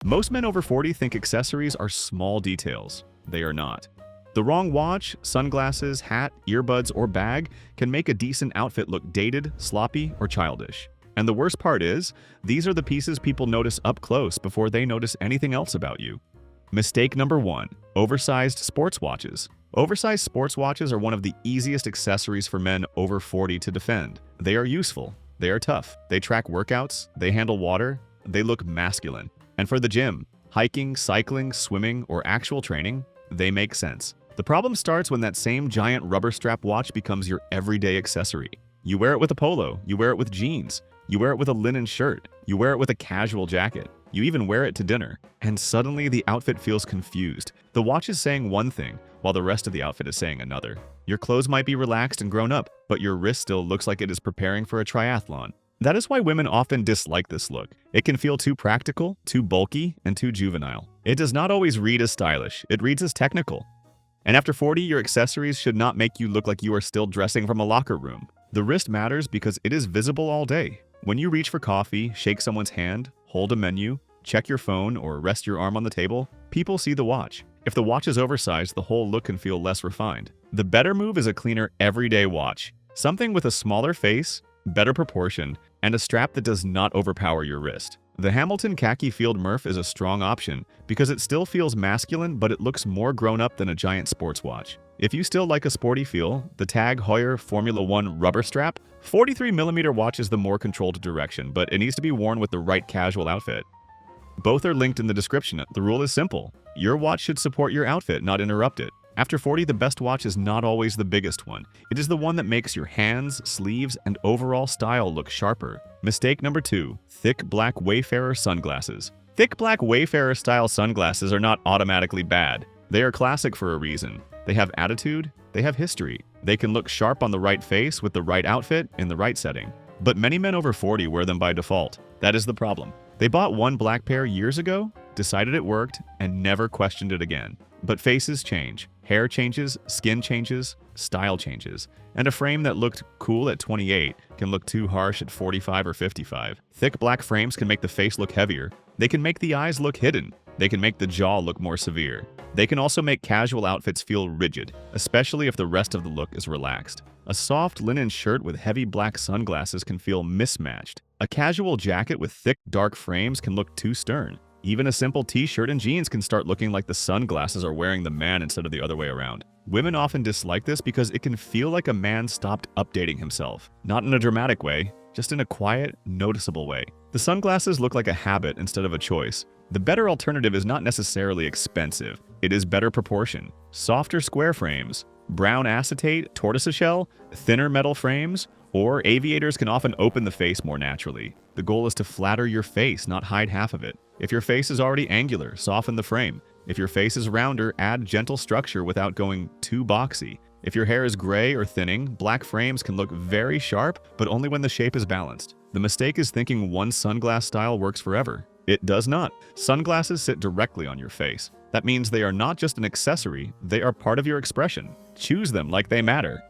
Most men over 40 think accessories are small details. They are not. The wrong watch, sunglasses, hat, earbuds, or bag can make a decent outfit look dated, sloppy, or childish. And the worst part is, these are the pieces people notice up close before they notice anything else about you. Mistake number 1. Oversized sports watches. Oversized sports watches are one of the easiest accessories for men over 40 to defend. They are useful. They are tough. They track workouts. They handle water. They look masculine. And for the gym, hiking, cycling, swimming, or actual training, they make sense. The problem starts when that same giant rubber strap watch becomes your everyday accessory. You wear it with a polo, you wear it with jeans, you wear it with a linen shirt, you wear it with a casual jacket, you even wear it to dinner, and suddenly the outfit feels confused. The watch is saying one thing, while the rest of the outfit is saying another. Your clothes might be relaxed and grown up, but your wrist still looks like it is preparing for a triathlon. That is why women often dislike this look. It can feel too practical, too bulky, and too juvenile. It does not always read as stylish, it reads as technical. And after 40, your accessories should not make you look like you are still dressing from a locker room. The wrist matters because it is visible all day. When you reach for coffee, shake someone's hand, hold a menu, check your phone, or rest your arm on the table, people see the watch. If the watch is oversized, the whole look can feel less refined. The better move is a cleaner, everyday watch. Something with a smaller face, better proportion, and a strap that does not overpower your wrist. The Hamilton Khaki Field Murph is a strong option because it still feels masculine, but it looks more grown up than a giant sports watch. If you still like a sporty feel, the TAG HEUER Formula 1 rubber strap, 43mm watch is the more controlled direction, but it needs to be worn with the right casual outfit. Both are linked in the description. The rule is simple. Your watch should support your outfit, not interrupt it. After 40, the best watch is not always the biggest one. It is the one that makes your hands, sleeves, and overall style look sharper. Mistake number 2. Thick black Wayfarer sunglasses. Thick black Wayfarer style sunglasses are not automatically bad. They are classic for a reason. They have attitude, they have history. They can look sharp on the right face with the right outfit in the right setting. But many men over 40 wear them by default. That is the problem. They bought one black pair years ago, decided it worked, and never questioned it again. But faces change. Hair changes, skin changes, style changes. And a frame that looked cool at 28 can look too harsh at 45 or 55. Thick black frames can make the face look heavier. They can make the eyes look hidden. They can make the jaw look more severe. They can also make casual outfits feel rigid, especially if the rest of the look is relaxed. A soft linen shirt with heavy black sunglasses can feel mismatched. A casual jacket with thick, dark frames can look too stern. Even a simple t-shirt and jeans can start looking like the sunglasses are wearing the man instead of the other way around. Women often dislike this because it can feel like a man stopped updating himself. Not in a dramatic way, just in a quiet, noticeable way. The sunglasses look like a habit instead of a choice. The better alternative is not necessarily expensive. It is better proportion. Softer square frames, brown acetate, tortoiseshell, thinner metal frames, or aviators can often open the face more naturally. The goal is to flatter your face, not hide half of it. If your face is already angular, soften the frame. If your face is rounder, add gentle structure without going too boxy. If your hair is gray or thinning, black frames can look very sharp, but only when the shape is balanced. The mistake is thinking one sunglass style works forever. It does not. Sunglasses sit directly on your face. That means they are not just an accessory, they are part of your expression. Choose them like they matter.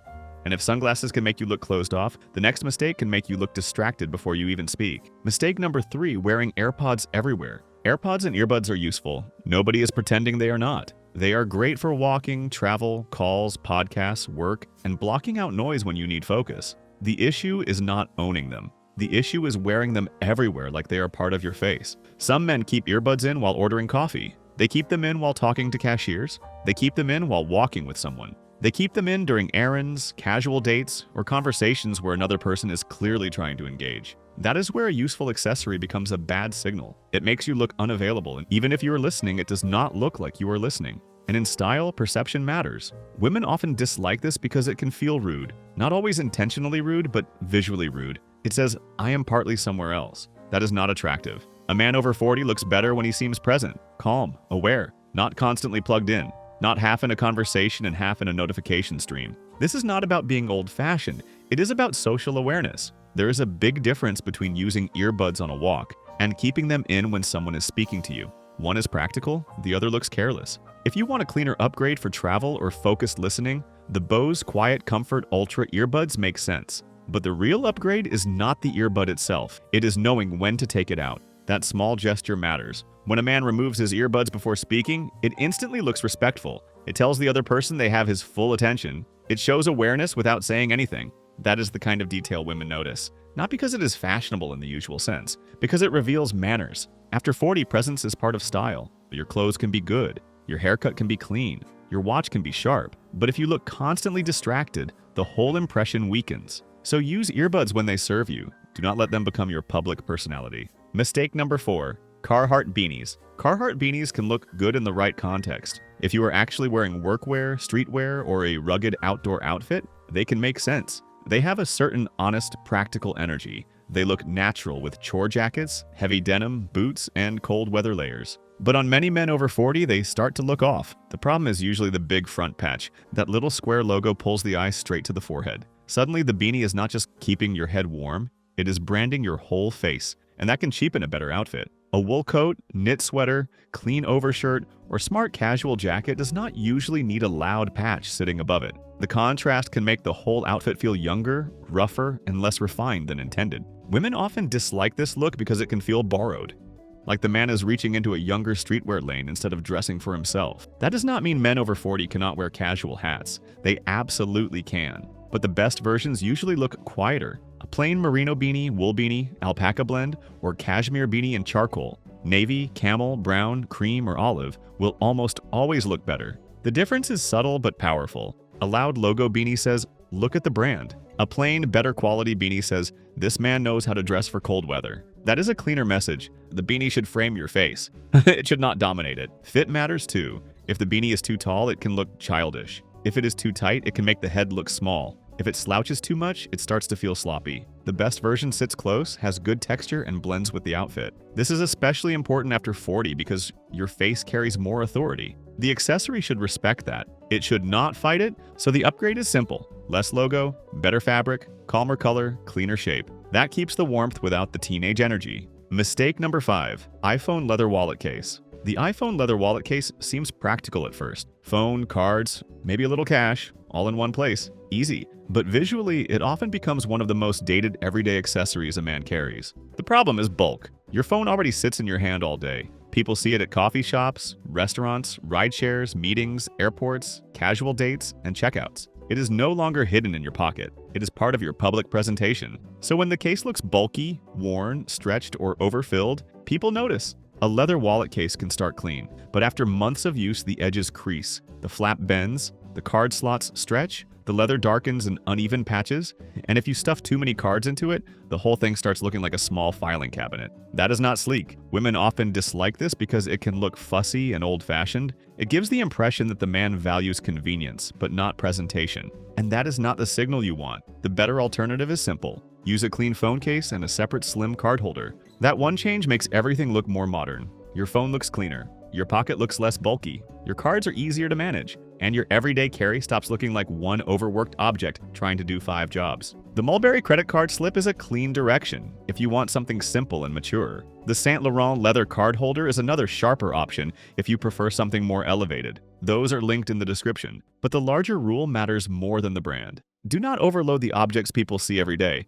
And if sunglasses can make you look closed off, the next mistake can make you look distracted before you even speak. Mistake number 3, wearing AirPods everywhere. AirPods and earbuds are useful. Nobody is pretending they are not. They are great for walking, travel, calls, podcasts, work, and blocking out noise when you need focus. The issue is not owning them. The issue is wearing them everywhere like they are part of your face. Some men keep earbuds in while ordering coffee. They keep them in while talking to cashiers. They keep them in while walking with someone. They keep them in during errands, casual dates, or conversations where another person is clearly trying to engage. That is where a useful accessory becomes a bad signal. It makes you look unavailable, and even if you are listening, it does not look like you are listening. And in style, perception matters. Women often dislike this because it can feel rude. Not always intentionally rude, but visually rude. It says, I am partly somewhere else. That is not attractive. A man over 40 looks better when he seems present, calm, aware, not constantly plugged in. Not half in a conversation and half in a notification stream. This is not about being old-fashioned. It is about social awareness. There is a big difference between using earbuds on a walk and keeping them in when someone is speaking to you. One is practical, the other looks careless. If you want a cleaner upgrade for travel or focused listening, the BOSE QuietComfort Ultra earbuds make sense. But the real upgrade is not the earbud itself. It is knowing when to take it out. That small gesture matters. When a man removes his earbuds before speaking, it instantly looks respectful. It tells the other person they have his full attention. It shows awareness without saying anything. That is the kind of detail women notice. Not because it is fashionable in the usual sense, because it reveals manners. After 40, presence is part of style. Your clothes can be good. Your haircut can be clean. Your watch can be sharp. But if you look constantly distracted, the whole impression weakens. So use earbuds when they serve you. Do not let them become your public personality. Mistake number 4. Carhartt beanies. Carhartt beanies can look good in the right context. If you are actually wearing workwear, streetwear, or a rugged outdoor outfit, they can make sense. They have a certain honest, practical energy. They look natural with chore jackets, heavy denim, boots, and cold weather layers. But on many men over 40, they start to look off. The problem is usually the big front patch. That little square logo pulls the eye straight to the forehead. Suddenly, the beanie is not just keeping your head warm, it is branding your whole face, and that can cheapen a better outfit. A wool coat, knit sweater, clean overshirt, or smart casual jacket does not usually need a loud patch sitting above it. The contrast can make the whole outfit feel younger, rougher, and less refined than intended. Women often dislike this look because it can feel borrowed, like the man is reaching into a younger streetwear lane instead of dressing for himself. That does not mean men over 40 cannot wear casual hats. They absolutely can. But the best versions usually look quieter. A plain merino beanie, wool beanie, alpaca blend, or cashmere beanie in charcoal, navy, camel, brown, cream, or olive will almost always look better. The difference is subtle but powerful. A loud logo beanie says, "Look at the brand." A plain, better quality beanie says, "This man knows how to dress for cold weather." That is a cleaner message. The beanie should frame your face. It should not dominate it. Fit matters too. If the beanie is too tall, it can look childish. If it is too tight, it can make the head look small. If it slouches too much, it starts to feel sloppy. The best version sits close, has good texture, and blends with the outfit. This is especially important after 40 because your face carries more authority. The accessory should respect that. It should not fight it, so the upgrade is simple. Less logo, better fabric, calmer color, cleaner shape. That keeps the warmth without the teenage energy. Mistake number 5. iPhone leather wallet case. The iPhone leather wallet case seems practical at first. Phone, cards, maybe a little cash, all in one place. Easy. But visually, it often becomes one of the most dated everyday accessories a man carries. The problem is bulk. Your phone already sits in your hand all day. People see it at coffee shops, restaurants, ride shares, meetings, airports, casual dates, and checkouts. It is no longer hidden in your pocket. It is part of your public presentation. So when the case looks bulky, worn, stretched, or overfilled, people notice. A leather wallet case can start clean, but after months of use, the edges crease, the flap bends, the card slots stretch, the leather darkens in uneven patches, and if you stuff too many cards into it, the whole thing starts looking like a small filing cabinet. That is not sleek. Women often dislike this because it can look fussy and old-fashioned. It gives the impression that the man values convenience, but not presentation. And that is not the signal you want. The better alternative is simple. Use a clean phone case and a separate slim card holder. That one change makes everything look more modern. Your phone looks cleaner. Your pocket looks less bulky. Your cards are easier to manage. And your everyday carry stops looking like one overworked object trying to do 5 jobs. The MULBERRY credit card slip is a clean direction if you want something simple and mature. The Saint Laurent leather card holder is another sharper option if you prefer something more elevated. Those are linked in the description. But the larger rule matters more than the brand. Do not overload the objects people see every day.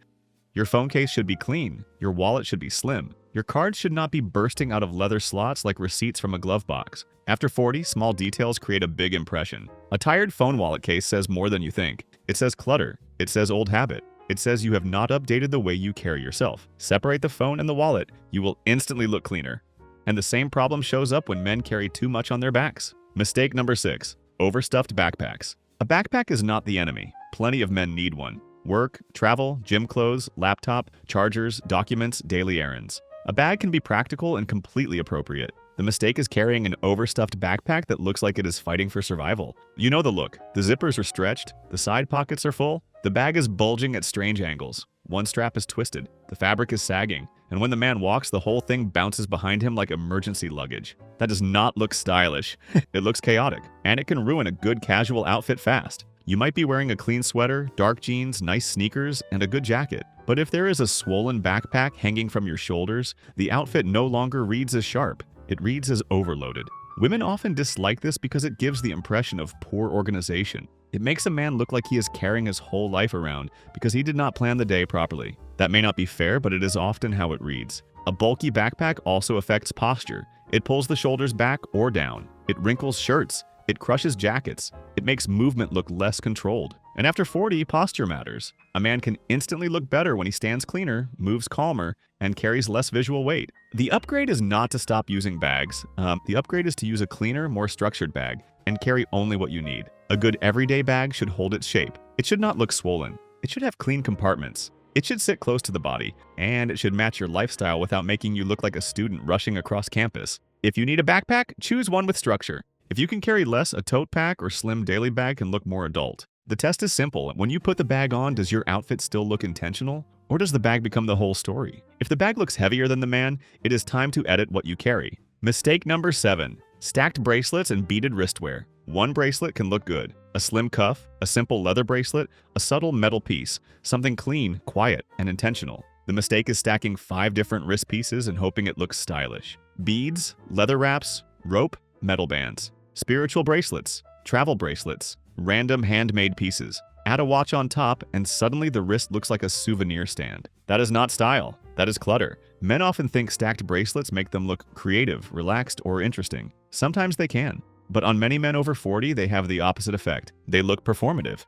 Your phone case should be clean. Your wallet should be slim. Your cards should not be bursting out of leather slots like receipts from a glove box. After 40, small details create a big impression. A tired phone wallet case says more than you think. It says clutter. It says old habit. It says you have not updated the way you carry yourself. Separate the phone and the wallet. You will instantly look cleaner. And the same problem shows up when men carry too much on their backs. Mistake number 6. Overstuffed backpacks. A backpack is not the enemy. Plenty of men need one. Work, travel, gym clothes, laptop, chargers, documents, daily errands. A bag can be practical and completely appropriate. The mistake is carrying an overstuffed backpack that looks like it is fighting for survival. You know the look. The zippers are stretched, the side pockets are full, the bag is bulging at strange angles. One strap is twisted, the fabric is sagging, and when the man walks, the whole thing bounces behind him like emergency luggage. That does not look stylish. It looks chaotic, and it can ruin a good casual outfit fast. You might be wearing a clean sweater, dark jeans, nice sneakers, and a good jacket. But if there is a swollen backpack hanging from your shoulders, the outfit no longer reads as sharp. It reads as overloaded. Women often dislike this because it gives the impression of poor organization. It makes a man look like he is carrying his whole life around because he did not plan the day properly. That may not be fair, but it is often how it reads. A bulky backpack also affects posture. It pulls the shoulders back or down. It wrinkles shirts. It crushes jackets. It makes movement look less controlled. And after 40, posture matters. A man can instantly look better when he stands cleaner, moves calmer, and carries less visual weight. The upgrade is not to stop using bags. The upgrade is to use a cleaner, more structured bag and carry only what you need. A good everyday bag should hold its shape. It should not look swollen. It should have clean compartments. It should sit close to the body, and it should match your lifestyle without making you look like a student rushing across campus. If you need a backpack, choose one with structure. If you can carry less, a tote pack or slim daily bag can look more adult. The test is simple. When you put the bag on, does your outfit still look intentional? Or does the bag become the whole story? If the bag looks heavier than the man, it is time to edit what you carry. Mistake number 7. Stacked bracelets and beaded wristwear. One bracelet can look good. A slim cuff, a simple leather bracelet, a subtle metal piece, something clean, quiet, and intentional. The mistake is stacking 5 different wrist pieces and hoping it looks stylish. Beads, leather wraps, rope, metal bands. Spiritual bracelets, travel bracelets, random handmade pieces. Add a watch on top and suddenly the wrist looks like a souvenir stand. That is not style, that is clutter. Men often think stacked bracelets make them look creative, relaxed, or interesting. Sometimes they can, but on many men over 40, they have the opposite effect. They look performative.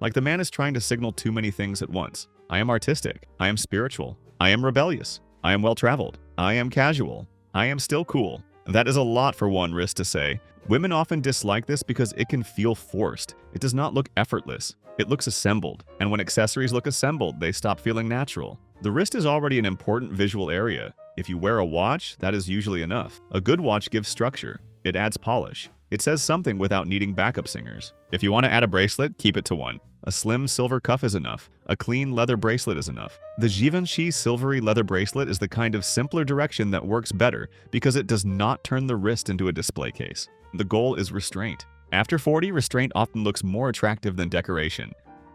Like the man is trying to signal too many things at once. I am artistic, I am spiritual, I am rebellious, I am well-traveled, I am casual, I am still cool. That is a lot for one wrist to say. Women often dislike this because it can feel forced. It does not look effortless. It looks assembled. And when accessories look assembled, they stop feeling natural. The wrist is already an important visual area. If you wear a watch, that is usually enough. A good watch gives structure. It adds polish. It says something without needing backup singers. If you want to add a bracelet, keep it to one. A slim silver cuff is enough. A clean leather bracelet is enough. The Givenchy silvery leather bracelet is the kind of simpler direction that works better because it does not turn the wrist into a display case. The goal is restraint. After 40, restraint often looks more attractive than decoration.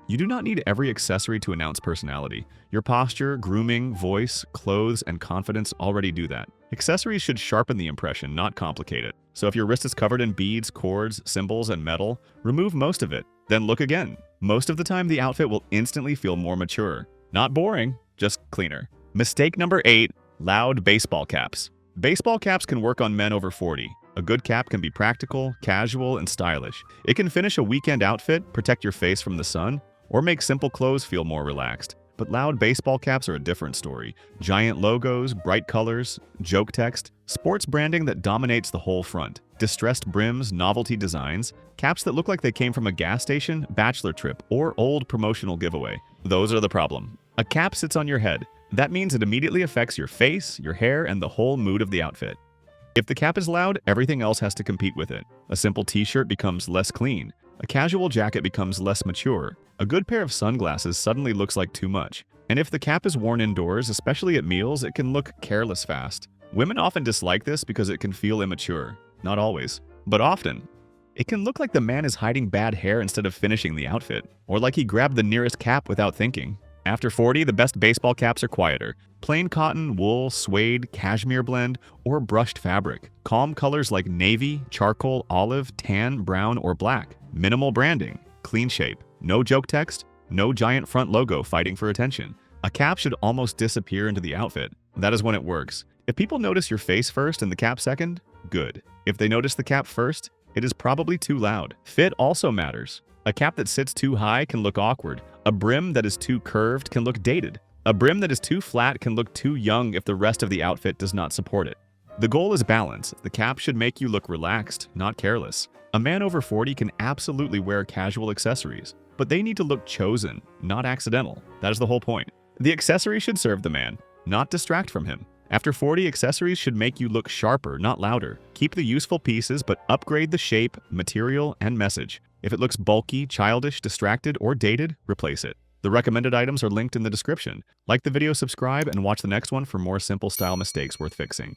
You do not need every accessory to announce personality. Your posture, grooming, voice, clothes, and confidence already do that. Accessories should sharpen the impression, not complicate it. So if your wrist is covered in beads, cords, symbols, and metal, remove most of it. Then look again. Most of the time, the outfit will instantly feel more mature. Not boring, just cleaner. Mistake number 8, loud baseball caps. Baseball caps can work on men over 40. A good cap can be practical, casual, and stylish. It can finish a weekend outfit, protect your face from the sun, or make simple clothes feel more relaxed. But loud baseball caps are a different story. Giant logos, bright colors, joke text, sports branding that dominates the whole front, distressed brims, novelty designs, caps that look like they came from a gas station, bachelor trip, or old promotional giveaway. Those are the problem. A cap sits on your head. That means it immediately affects your face, your hair, and the whole mood of the outfit. If the cap is loud, everything else has to compete with it. A simple t-shirt becomes less clean. A casual jacket becomes less mature. A good pair of sunglasses suddenly looks like too much. And if the cap is worn indoors, especially at meals, it can look careless fast. Women often dislike this because it can feel immature. Not always, but often. It can look like the man is hiding bad hair instead of finishing the outfit, or like he grabbed the nearest cap without thinking. After 40, the best baseball caps are quieter. Plain cotton, wool, suede, cashmere blend, or brushed fabric. Calm colors like navy, charcoal, olive, tan, brown, or black. Minimal branding. Clean shape. No joke text. No giant front logo fighting for attention. A cap should almost disappear into the outfit. That is when it works. If people notice your face first and the cap second, good. If they notice the cap first, it is probably too loud. Fit also matters. A cap that sits too high can look awkward. A brim that is too curved can look dated. A brim that is too flat can look too young if the rest of the outfit does not support it. The goal is balance. The cap should make you look relaxed, not careless. A man over 40 can absolutely wear casual accessories, but they need to look chosen, not accidental. That is the whole point. The accessory should serve the man, not distract from him. After 40, accessories should make you look sharper, not louder. Keep the useful pieces, but upgrade the shape, material, and message. If it looks bulky, childish, distracted, or dated, replace it. The recommended items are linked in the description. Like the video, subscribe, and watch the next one for more simple style mistakes worth fixing.